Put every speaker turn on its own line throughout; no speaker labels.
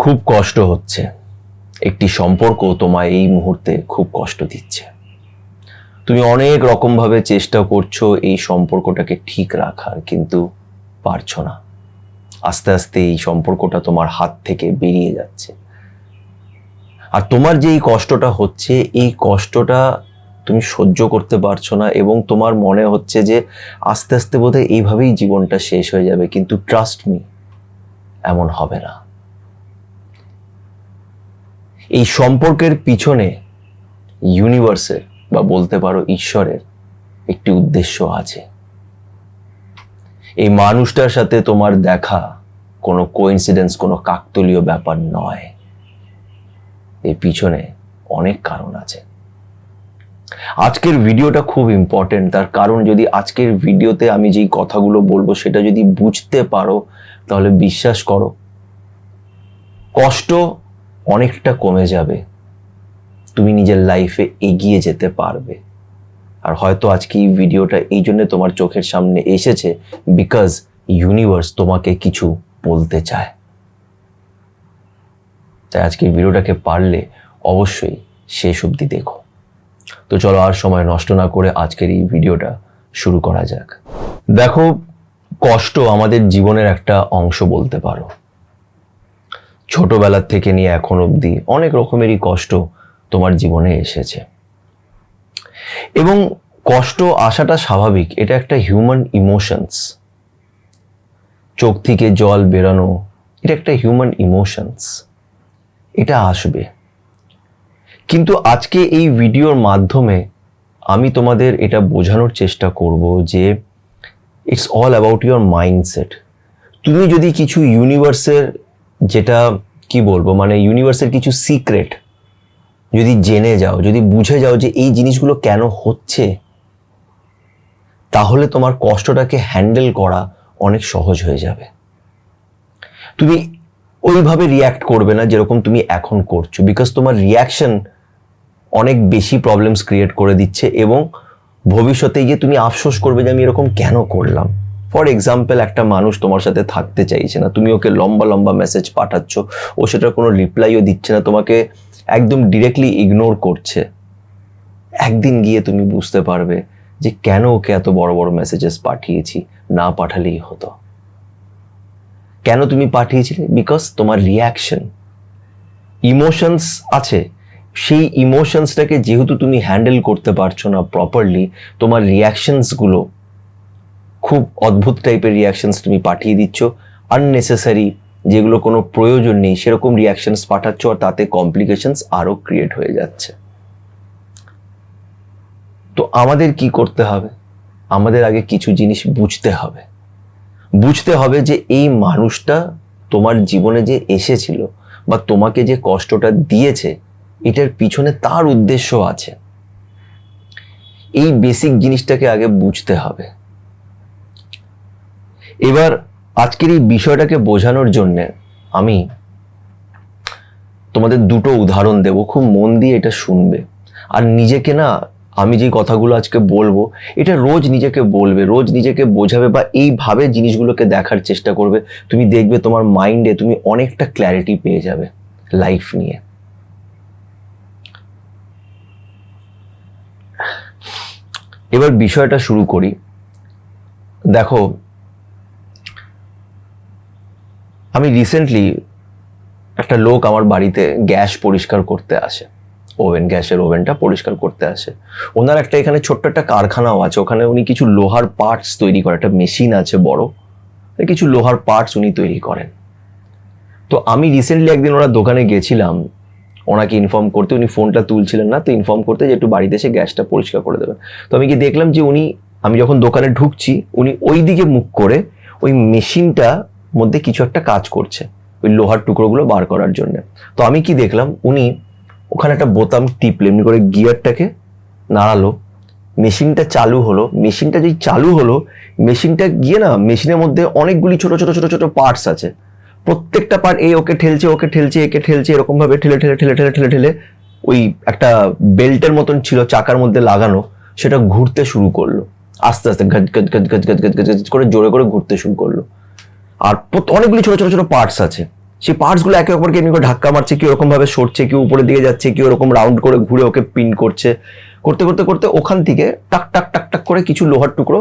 খুব কষ্ট হচ্ছে, একটি সম্পর্ক তোমায় এই মুহূর্তে খুব কষ্ট দিচ্ছে। তুমি অনেক রকমভাবে চেষ্টা করছো এই সম্পর্কটাকে ঠিক রাখার, কিন্তু পারছো না। আস্তে আস্তে এই সম্পর্কটা তোমার হাত থেকে বেরিয়ে যাচ্ছে। আর তোমার যে এই কষ্টটা হচ্ছে, এই কষ্টটা তুমি সহ্য করতে পারছো না এবং তোমার মনে হচ্ছে যে আস্তে আস্তে বোধহয় এইভাবেই জীবনটা শেষ হয়ে যাবে। কিন্তু ট্রাস্ট মি, এমন হবে না। এই সম্পর্কের পিছনে ইউনিভার্সের বা বলতে পারো ঈশ্বরের একটি উদ্দেশ্য আছে। এই মানুষটার সাথে তোমার দেখা কোনো কোইন্সিডেন্স, কোনো কাকতালীয় ব্যাপার নয়। এর পিছনে অনেক কারণ আছে। আজকের ভিডিওটা খুব ইম্পর্টেন্ট, তার কারণ যদি আজকের ভিডিওতে আমি যেই কথাগুলো বলবো সেটা যদি বুঝতে পারো, তাহলে বিশ্বাস করো কষ্ট অনেকটা কমে যাবে, তুমি নিজের লাইফে এগিয়ে যেতে পারবে। আর হয়তো আজকে এই ভিডিওটা এই জন্য তোমার চোখের সামনে এসেছে বিকজ ইউনিভার্স তোমাকে কিছু বলতে চায়। তাই আজকের ভিডিওটাকে পারলে অবশ্যই শেষ অবধি দেখো। তো চলো আর সময় নষ্ট না করে আজকের এই ভিডিওটা শুরু করা যাক। দেখো, কষ্ট আমাদের জীবনের একটা অংশ বলতে পারো। ছোটবেলার থেকে নিয়ে এখন অবধি অনেক রকমেরই কষ্ট তোমার জীবনে এসেছে এবং কষ্ট আসাটা স্বাভাবিক, এটা একটা হিউম্যান ইমোশনস। চোখ থেকে জল বেরানো, এটা একটা হিউম্যান ইমোশনস, এটা আসবে। কিন্তু আজকে এই ভিডিওর মাধ্যমে আমি তোমাদের এটা বোঝানোর চেষ্টা করব যে it's all about your mindset. তুমি যদি কিছু ইউনিভার্সের, যেটা কি বলবো, মানে ইউনিভার্সের কিছু সিক্রেট যদি জেনে যাও, যদি বুঝে যাও যে এই জিনিসগুলো কেন হচ্ছে, তাহলে তোমার কষ্টটাকে হ্যান্ডেল করা অনেক সহজ হয়ে যাবে। তুমি ওইভাবে রিয়্যাক্ট করবে না যেরকম তুমি এখন করছো, বিকজ তোমার রিয়াকশন অনেক বেশি প্রবলেমস ক্রিয়েট করে দিচ্ছে এবং ভবিষ্যতে গিয়ে তুমি আফসোস করবে যে আমি এরকম কেন করলাম। ফর এক্সাম্পল, একটা মানুষ তোমার সাথে থাকতে চাইছে না, তুমি ওকে লম্বা লম্বা মেসেজ পাঠাচ্ছ, ও সেটার কোনো রিপ্লাইও দিচ্ছে না, তোমাকে একদম ডিরেক্টলি ইগনোর করছে। একদিন গিয়ে তুমি বুঝতে পারবে যে কেন ওকে এত বড় বড় মেসেজেস পাঠিয়েছি, না পাঠালেই হতো। কেন তুমি পাঠিয়েছিলে? বিকজ তোমার রিয়াকশন, ইমোশনস আছে, সেই ইমোশনসটাকে যেহেতু তুমি হ্যান্ডেল করতে পারছো না প্রপারলি, তোমার রিয়াকশনসগুলো খুব অদ্ভুত টাইপের রিয়াকশনস তুমি পাঠিয়ে দিচ্ছ, আননেসেসারি, যেগুলো কোনো প্রয়োজন নেই সেরকম রিয়াকশনস পাঠাচ্ছ, আর তাতে কমপ্লিকেশনস আরও ক্রিয়েট হয়ে যাচ্ছে। তো আমাদের কি করতে হবে? আমাদের আগে কিছু জিনিস বুঝতে হবে যে এই মানুষটা তোমার জীবনে যে এসেছিল বা তোমাকে যে কষ্টটা দিয়েছে, এটার পিছনে তার উদ্দেশ্য আছে। এই বেসিক জিনিসটাকে আগে বুঝতে হবে। এবার আজকের এই বিষয়টাকে বোঝানোর জন্য আমি তোমাদের দুটো উদাহরণ দেব, খুব মন দিয়ে এটা শুনবে। আর নিজেকে না, আমি যে কথাগুলো আজকে বলবো এটা রোজ নিজেকে বলবে, রোজ নিজেকে বোঝাবে বা এইভাবে জিনিসগুলোকে দেখার চেষ্টা করবে। তুমি দেখবে তোমার মাইন্ডে তুমি অনেকটা ক্ল্যারিটি পেয়ে যাবে লাইফ নিয়ে। এবার বিষয়টা শুরু করি। দেখো, আমি রিসেন্টলি একটা লোক আমার বাড়িতে গ্যাস পরিষ্কার করতে আসে, গ্যাসের ওভেনটা পরিষ্কার করতে আসে। ওনার একটা এখানে ছোট্ট একটা কারখানাও আছে, ওখানে উনি কিছু লোহার পার্টস তৈরি করেন, একটা মেশিন আছে বড়, কিছু লোহার পার্টস উনি তৈরি করেন। তো আমি রিসেন্টলি একদিন ওনার দোকানে গেছিলাম ওনাকে ইনফর্ম করতে, উনি ফোনটা তুলছিলেন না, তো ইনফর্ম করতে যে একটু বাড়িতে এসে গ্যাসটা পরিষ্কার করে দেবেন। তো আমি কি দেখলাম যে আমি যখন দোকানে ঢুকছি উনি ওই দিকে মুখ করে ওই মেশিনটা মধ্যে কিছু একটা কাজ করছে, ওই লোহার টুকরোগুলো বার করার জন্য। তো আমি কি দেখলাম, উনি ওখানে একটা বোতাম টিপলে, এমনি করে গিয়ারটাকে নাড়ালো, মেশিনটা চালু হলো। মেশিনটা যেই চালু হলো, মেশিনটা গিয়ে না, মেশিনের মধ্যে অনেকগুলি ছোট ছোট ছোট ছোট পার্টস আছে, প্রত্যেকটা পার্ট ওকে ঠেলছে, একে ঠেলছে, এরকম ভাবে ঠেলে ঠেলে ঠেলে ঠেলে ঠেলে ঠেলে ওই একটা বেল্টের মতন ছিল চাকার মধ্যে লাগানো, সেটা ঘুরতে শুরু করলো আস্তে আস্তে, গজ গজ গজ গজ গজ গজ গজ করে জোরে করে ঘুরতে শুরু করলো। আর অনেকগুলি ছোট ছোট ছোট পার্টস আছে, সেই পার্টসগুলো একে অপরকে এমনি করে ধাক্কা মারছে, কেউ এরকম ভাবে সরছে, কেউ উপরের দিকে যাচ্ছে, কেউ এরকম রাউন্ড করে ঘুরে ওকে পিন করছে, করতে করতে করতে ওখান থেকে টাক টাক টাক টাক করে কিছু লোহার টুকরো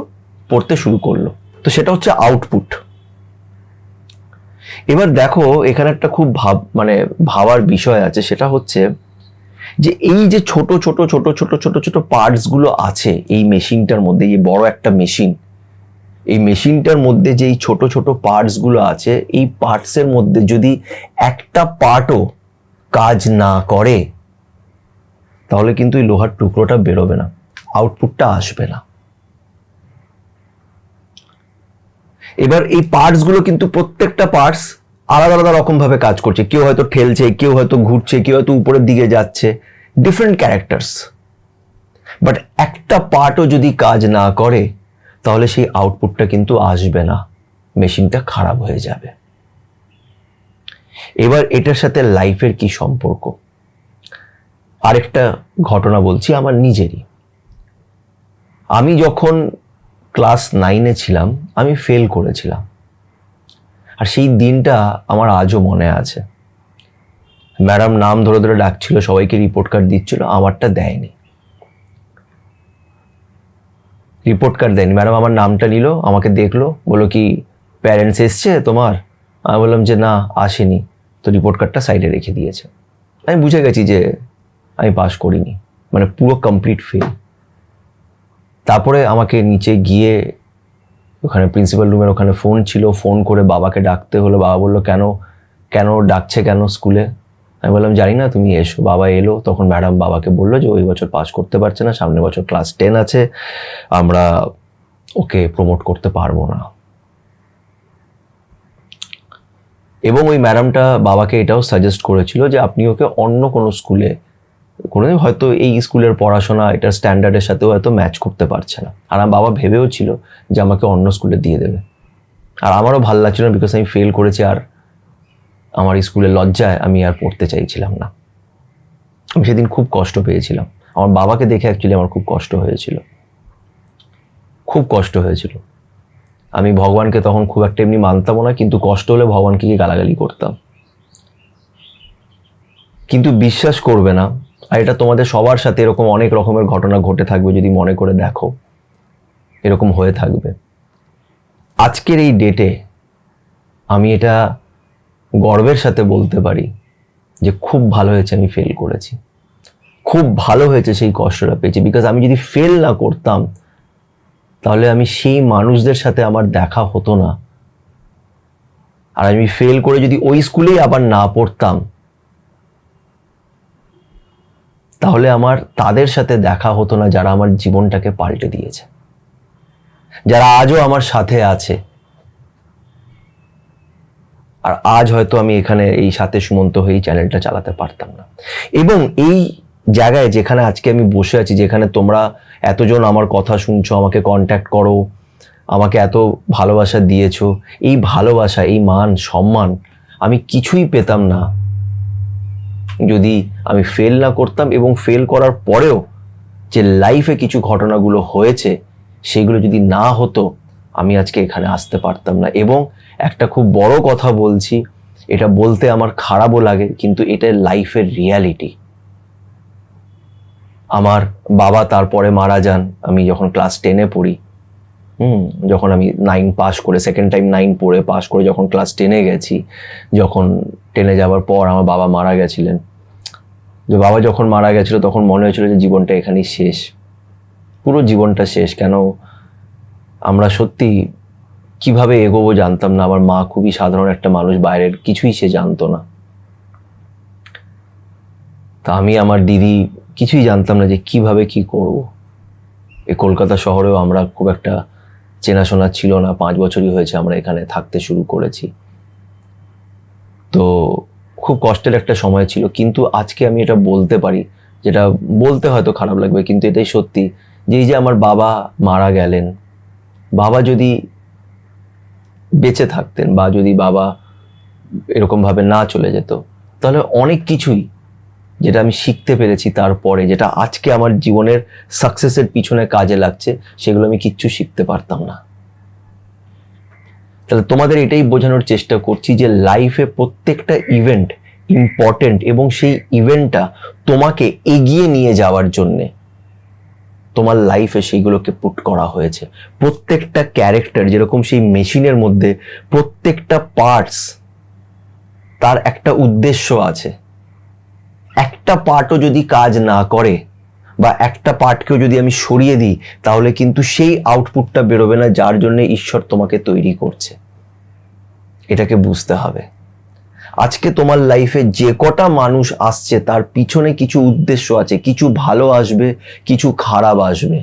পড়তে শুরু করলো। তো সেটা হচ্ছে আউটপুট। এবার দেখো এখানে একটা খুব ভাবার বিষয় আছে, সেটা হচ্ছে যে এই যে ছোট ছোট ছোট ছোট ছোট ছোট পার্টস গুলো আছে এই মেশিনটার মধ্যে, এই বড় একটা মেশিন, এই মেশিনটার মধ্যে যে এই ছোট ছোট পার্টস গুলো আছে, এই পার্টস এর মধ্যে যদি একটা পার্টও কাজ না করে তাহলে কিন্তু এই লোহার টুকরোটা বেরোবে না, আউটপুটটা আসবে না। এবার এই পার্টস গুলো কিন্তু প্রত্যেকটা পার্টস আলাদা আলাদা রকম ভাবে কাজ করছে, কেউ হয়তো ঠেলছে, কেউ হয়তো ঘুরছে, কেউ হয়তো উপরের দিকে যাচ্ছে, ডিফারেন্ট ক্যারেক্টার্স। বাট একটা পার্টও যদি কাজ না করে তাহলে সেই আউটপুটটা কিন্তু আসবে না, মেশিনটা খারাপ হয়ে যাবে। এবার এটার সাথে লাইফের কি সম্পর্ক? আরেকটা ঘটনা বলছি আমার নিজেরই। আমি যখন ক্লাস 9-এ ছিলাম আমি ফেল করেছিলাম, আর সেই দিনটা আমার আজও মনে আছে। ম্যাডাম নাম ধরে ধরে ডাকছিল, সবাইকে রিপোর্ট কার্ড দিচ্ছিল, আমারটা দেয়নি। রিপোর্ট কার্ড দেয়নি, ম্যাডাম আমার নামটা নিল, আমাকে দেখলো, বললো কি প্যারেন্টস এসছে তোমার? আমি বললাম যে না আসেনি, তো রিপোর্ট কার্ডটা সাইডে রেখে দিয়েছে। আমি বুঝে গেছি যে আমি পাস করিনি, মানে পুরো কমপ্লিট ফেল। তারপরে আমাকে নিচে গিয়ে ওখানে প্রিন্সিপাল রুমের ওখানে ফোন ছিল, ফোন করে বাবাকে ডাকতে হলো। বাবা বললো কেন কেন ডাকছে কেন স্কুলে? আমি বললাম জানি না, তুমি এসো। বাবা এলো, তখন ম্যাডাম বাবাকে বললো যে ওই বছর পাস করতে পারছে না, সামনের বছর ক্লাস 10 আছে, আমরা ওকে প্রমোট করতে পারবো না। এবং ওই ম্যাডামটা বাবাকে এটাও সাজেস্ট করেছিল যে আপনি ওকে অন্য কোনো স্কুলে, হয়তো এই স্কুলের পড়াশোনা এটার স্ট্যান্ডার্ডের সাথেও হয়তো ম্যাচ করতে পারছে না। আর আমার বাবা ভেবেও ছিল যে আমাকে অন্য স্কুলে দিয়ে দেবে। আর আমারও ভালো লাগছিল না, বিকজ আমি ফেল করেছি, আর আমার স্কুলের লজ্জায় আমি আর পড়তে চাইছিলাম না। আমি সেদিন খুব কষ্ট পেয়েছিলাম, আমার বাবাকে দেখে অ্যাকচুয়ালি আমার খুব কষ্ট হয়েছিল, খুব কষ্ট হয়েছিল। আমি ভগবানকে তখন খুব একটা এমনি মানতামও না, কিন্তু কষ্ট হলে ভগবানকে গিয়ে গালাগালি করতাম। কিন্তু বিশ্বাস করবে না, আর এটা তোমাদের সবার সাথে এরকম অনেক রকমের ঘটনা ঘটে থাকবে, যদি মনে করে দেখো এরকম হয়ে থাকবে। আজকের এই ডেটে আমি এটা গর্বের সাথে বলতে পারি যে খুব ভালো হয়েছে আমি ফেল করেছি, খুব ভালো হয়েছে সেই কষ্টটা পেয়েছি। বিকজ আমি যদি ফেল না করতাম তাহলে আমি সেই মানুষদের সাথে আমার দেখা হতো না, আর আমি ফেল করে যদি ওই স্কুলেই আবার না পড়তাম তাহলে আমার তাদের সাথে দেখা হতো না যারা আমার জীবনটাকে পাল্টে দিয়েছে, যারা আজও আমার সাথে আছে। আর আজ হয়তো আমি এখানে এই সাথে সুমন্ত হয়ে চ্যানেলটা চালাতে পারতাম না। এবং এই জায়গায় যেখানে আজকে আমি বসে আছি, যেখানে তোমরা এতজন আমার কথা শুনছো, আমাকে কন্ট্যাক্ট করো, আমাকে এত ভালোবাসা দিয়েছো, এই ভালোবাসা, এই মান সম্মান আমি কিছুই পেতাম না যদি আমি ফেল না করতাম। এবং ফেল করার পরেও যে লাইফে কিছু ঘটনাগুলো হয়েছে সেগুলো যদি না হতো আমি আজকে এখানে আসতে পারতাম না। এবং একটা খুব বড় কথা বলছি, এটা বলতে আমার খারাপও লাগে, কিন্তু এটা লাইফের রিয়ালিটি। আমার বাবা তারপরে মারা যান আমি যখন ক্লাস 10-এ পড়ি। যখন আমি 9 পাস করে, সেকেন্ড টাইম 9 পড়ে পাস করে যখন ক্লাস 10-এ গেছি, যখন 10-এ যাওয়ার পর আমার বাবা মারা গেছিলেন। যে বাবা যখন মারা গেছিল তখন মনে হয়েছিল যে জীবনটা এখানেই শেষ, পুরো জীবনটা শেষ। কেন আমরা সত্যি কিভাবে এগোবো জানতাম না। আমার মা খুবই সাধারণ একটা মানুষ, বাইরের কিছুই সে জানতো না। তা আমি আমার দিদি কিছুই জানতাম না যে কিভাবে কি করব। এই কলকাতা শহরেও আমরা খুব একটা চেনাশোনা ছিল না, 5 বছরই হয়েছে আমরা এখানে থাকতে শুরু করেছি। তো খুব কষ্টের একটা সময় ছিল। কিন্তু আজকে আমি এটা বলতে পারি, যেটা বলতে হয়তো খারাপ লাগবে কিন্তু এটাই সত্যি, যে এই যে আমার বাবা মারা গেলেন, বাবা যদি বেঁচে থাকতেন বা যদি বাবা এরকম ভাবে না চলে যেত তাহলে অনেক কিছুই যেটা আমি শিখতে পেরেছি তারপরে, যেটা আজকে আমার জীবনের সাকসেসের পিছনে কাজে লাগছে, সেগুলো আমি কিচ্ছু শিখতে পারতাম না। তাহলে তোমাদের এটাই বোঝানোর চেষ্টা করছি যে লাইফে প্রত্যেকটা ইভেন্ট ইম্পর্টেন্ট, এবং সেই ইভেন্টটা তোমাকে এগিয়ে নিয়ে যাওয়ার জন্যে তোমার লাইফে সেইগুলোকে পুট করা হয়েছে। প্রত্যেকটা ক্যারেক্টার যেরকম সেই মেশিনের মধ্যে প্রত্যেকটা পার্টস তার একটা উদ্দেশ্য আছে। একটা পার্টও যদি কাজ না করে বা একটা পার্টকেও যদি আমি সরিয়ে দিই, তাহলে কিন্তু সেই আউটপুটটা বেরোবে না যার জন্য ঈশ্বর তোমাকে তৈরি করছে। এটাকে বুঝতে হবে। আজকে তোমার লাইফে যে কটা মানুষ আসছে তার পিছনে কিছু উদ্দেশ্য আছে, কিছু ভালো আসবে, কিছু খারাপ আসবে,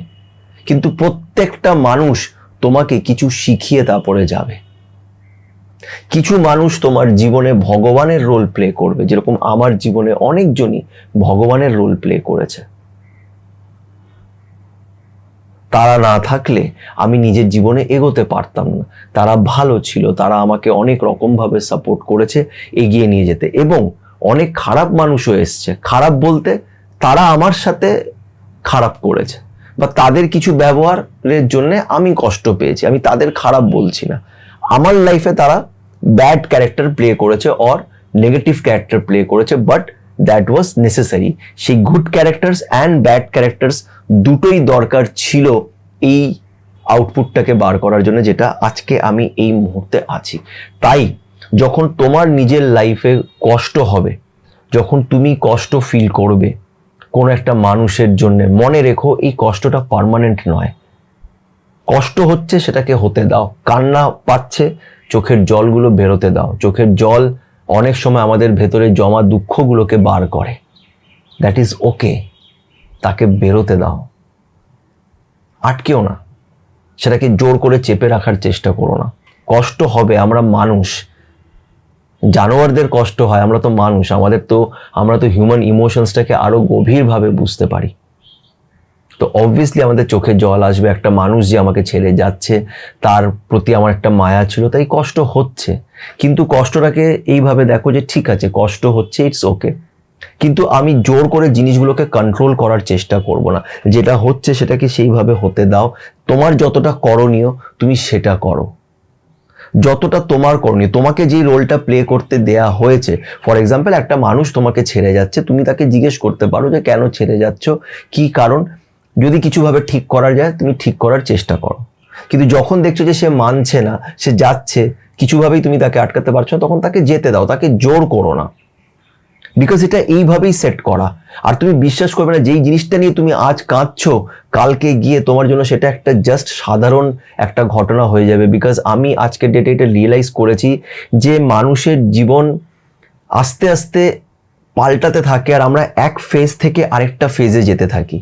কিন্তু প্রত্যেকটা মানুষ তোমাকে কিছু শিখিয়ে তারপরে যাবে। কিছু মানুষ তোমার জীবনে ভগবানের রোল প্লে করবে, যেরকম আমার জীবনে অনেকজনই ভগবানের রোল প্লে করেছে। তারা না থাকলে আমি নিজের জীবনে এগোতে পারতাম না। তারা ভালো ছিল, তারা আমাকে অনেক রকমভাবে সাপোর্ট করেছে এগিয়ে নিয়ে যেতে। এবং অনেক খারাপ মানুষও এসছে। খারাপ বলতে তারা আমার সাথে খারাপ করেছে বা তাদের কিছু ব্যবহারের জন্য আমি কষ্ট পেয়েছি, আমি তাদের খারাপ বলছি না। আমার লাইফে তারা ব্যাড ক্যারেক্টার প্লে করেছে অর নেগেটিভ ক্যারেক্টার প্লে করেছে, বাট দ্যাট ওয়াজ নেসেসারি। সেই good characters and bad characters দুটোই দরকার ছিল এই আউটপুটটাকে বার করার জন্য, যেটা আজকে আমি এই মুহূর্তে আছি। তাই যখন তোমার নিজের লাইফে কষ্ট হবে, যখন তুমি কষ্ট ফিল করবে কোনো একটা মানুষের জন্য, মনে রেখো এই কষ্টটা পার্মানেন্ট নয়। কষ্ট হচ্ছে, সেটাকে হতে দাও। কান্না পাচ্ছে, চোখের জলগুলো বেরোতে দাও। চোখের জল অনেক সময় আমাদের ভেতরে জমা দুঃখগুলোকে বার করে। দ্যাট ইজ ওকে, তাকে বেরোতে দাও, আটকেও না, সেটাকে জোর করে চেপে রাখার চেষ্টা করো না। কষ্ট হবে, আমরা মানুষ। জানোয়ারদের কষ্ট হয়, আমরা তো মানুষ, আমরা তো হিউম্যান ইমোশনসটাকে আরো গভীরভাবে বুঝতে পারি। তো অবভিয়াসলি আমাদের চোখে জল আসবে। একটা মানুষ যে আমাকে ছেড়ে যাচ্ছে, তার প্রতি আমার একটা মায়া ছিল, তাই কষ্ট হচ্ছে। কিন্তু কষ্টটাকে এইভাবে দেখো যে ঠিক আছে, কষ্ট হচ্ছে, ইটস ওকে, কিন্তু আমি জোর করে জিনিসগুলোকে কন্ট্রোল করার চেষ্টা করব না। যেটা হচ্ছে সেটাকে সেইভাবে হতে দাও। তোমার যতটা করণীয় তুমি সেটা করো, যতটা তোমার করণীয়। তোমাকে যে রোলটা প্লে করতে দেয়া হয়েছে, ফর এক্সাম্পল একটা মানুষ তোমাকে ছেড়ে যাচ্ছে, তুমি তাকে জিজ্ঞেস করতে পারো যে কেন ছেড়ে যাচ্ছ, কি কারণ। যদি কিছুভাবে ঠিক করা যায়, তুমি ঠিক করার চেষ্টা করো। কিন্তু যখন দেখছো যে সে মানছে না, সে যাচ্ছে, কিছুভাবেই তুমি তাকে আটকাতে পারছো না, তখন তাকে যেতে দাও, তাকে জোর করো না। বিকজ এটা এইভাবেই সেট করা। আর তুমি বিশ্বাস করবে না, যেই জিনিসটা নিয়ে তুমি আজ কাঁদছো, কালকে গিয়ে তোমার জন্য সেটা একটা জাস্ট সাধারণ একটা ঘটনা হয়ে যাবে। বিকজ আমি আজকের ডেটে এটা রিয়েলাইজ করেছি যে মানুষের জীবন আস্তে আস্তে পাল্টাতে থাকে, আর আমরা এক ফেজ থেকে আরেকটা ফেজে যেতে থাকি।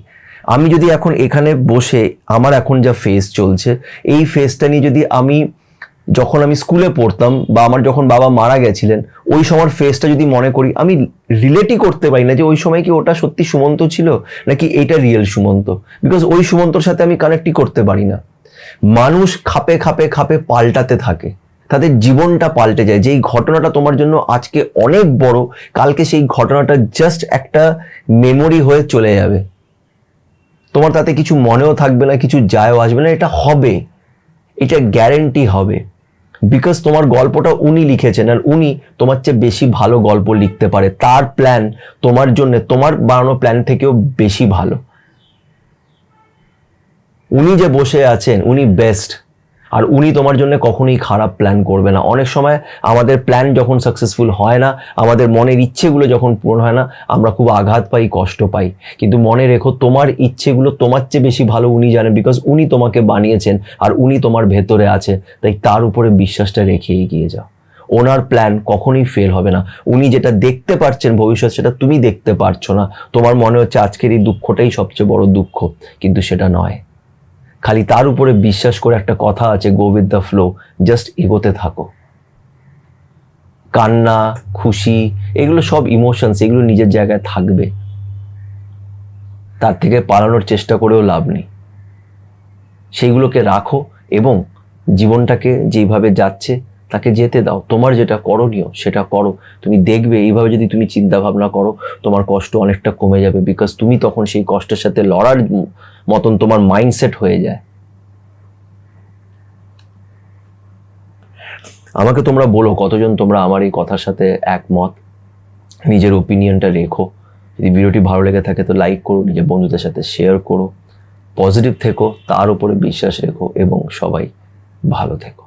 আমি যদি এখন এখানে বসে আমার এখন যা ফেজ চলছে, এই ফেজটা নিয়ে যদি যখন আমি স্কুলে পড়তাম বা আমার যখন বাবা মারা গেছিলেন, ওই সময় ফেজটা যদি মনে করি, আমি রিলেটই করতে পারি না যে ওই সময় কি ওটা সত্যি সুমন্ত ছিল নাকি এটা রিয়েল সুমন্ত। বিকজ ওই সুমন্তর সাথে আমি কানেক্টই করতে পারি না। মানুষ খাপে খাপে খাপে পাল্টাতে থাকে, তাদের জীবনটা পাল্টে যায়। যেই ঘটনাটা তোমার জন্য আজকে অনেক বড়, কালকে সেই ঘটনাটা জাস্ট একটা মেমোরি হয়ে চলে যাবে। তোমার তাতে কিছু মনেও থাকবে না, কিছু যায়ও আসবে না। এটা হবে, এটা গ্যারেন্টি হবে। বিকজ তোমার গল্পটা উনি লিখেছেন, আর উনি তোমার চেয়ে বেশি ভালো গল্প লিখতে পারে। তার প্ল্যান তোমার জন্য তোমার বানানো প্ল্যান থেকেও বেশি ভালো। উনি যে বসে আছেন, উনি বেস্ট, আর উনি তোমার জন্য কখনোই খারাপ প্ল্যান করবে না। অনেক সময় আমাদের প্ল্যান যখন সাকসেসফুল হয় না, আমাদের মনের ইচ্ছেগুলো যখন পূরণ হয় না, আমরা খুব আঘাত পাই, কষ্ট পাই। কিন্তু মনে রেখো, তোমার ইচ্ছেগুলো তোমার চেয়ে বেশি ভালো উনি জানেন, বিকজ উনি তোমাকে বানিয়েছেন আর উনি তোমার ভেতরে আছে। তাই তার উপরে বিশ্বাসটা রেখে এগিয়ে যাও। ওনার প্ল্যান কখনোই ফেল হবে না। উনি যেটা দেখতে পারছেন ভবিষ্যৎ, সেটা তুমি দেখতে পারছো না। তোমার মনে হচ্ছে আজকের এই দুঃখটাই সবচেয়ে বড় দুঃখ, কিন্তু সেটা নয়। খালি তার উপরে বিশ্বাস করে, একটা কথা আছে, go with the flow, just এগোতে থাকো। কান্না, খুশি, এগুলো সব ইমোশনস, এগুলো নিজের জায়গায় থাকবে, তার থেকে পালানোর চেষ্টা করেও লাভ নেই। সেইগুলোকে রাখো এবং জীবনটাকে যেইভাবে যাচ্ছে তাকে যেতে দাও। তোমার যেটা করণীয় সেটা করো। তুমি দেখবে এইভাবে যদি তুমি চিন্তা ভাবনা করো, তোমার কষ্ট অনেকটা কমে যাবে। বিকজ তুমি তখন সেই কষ্টের সাথে লড়ার মতন তোমার মাইন্ডসেট হয়ে যায়। আমাকে তোমরা বলো কতজন তোমরা আমার এই কথার সাথে একমত, নিজের ওপিনিয়নটা রেখো। যদি ভিডিওটি ভালো লেগে থাকে তো লাইক করো, নিজের বন্ধুদের সাথে শেয়ার করো, পজিটিভ থেকো, তার উপরে বিশ্বাস রেখো এবং সবাই ভালো থেকো।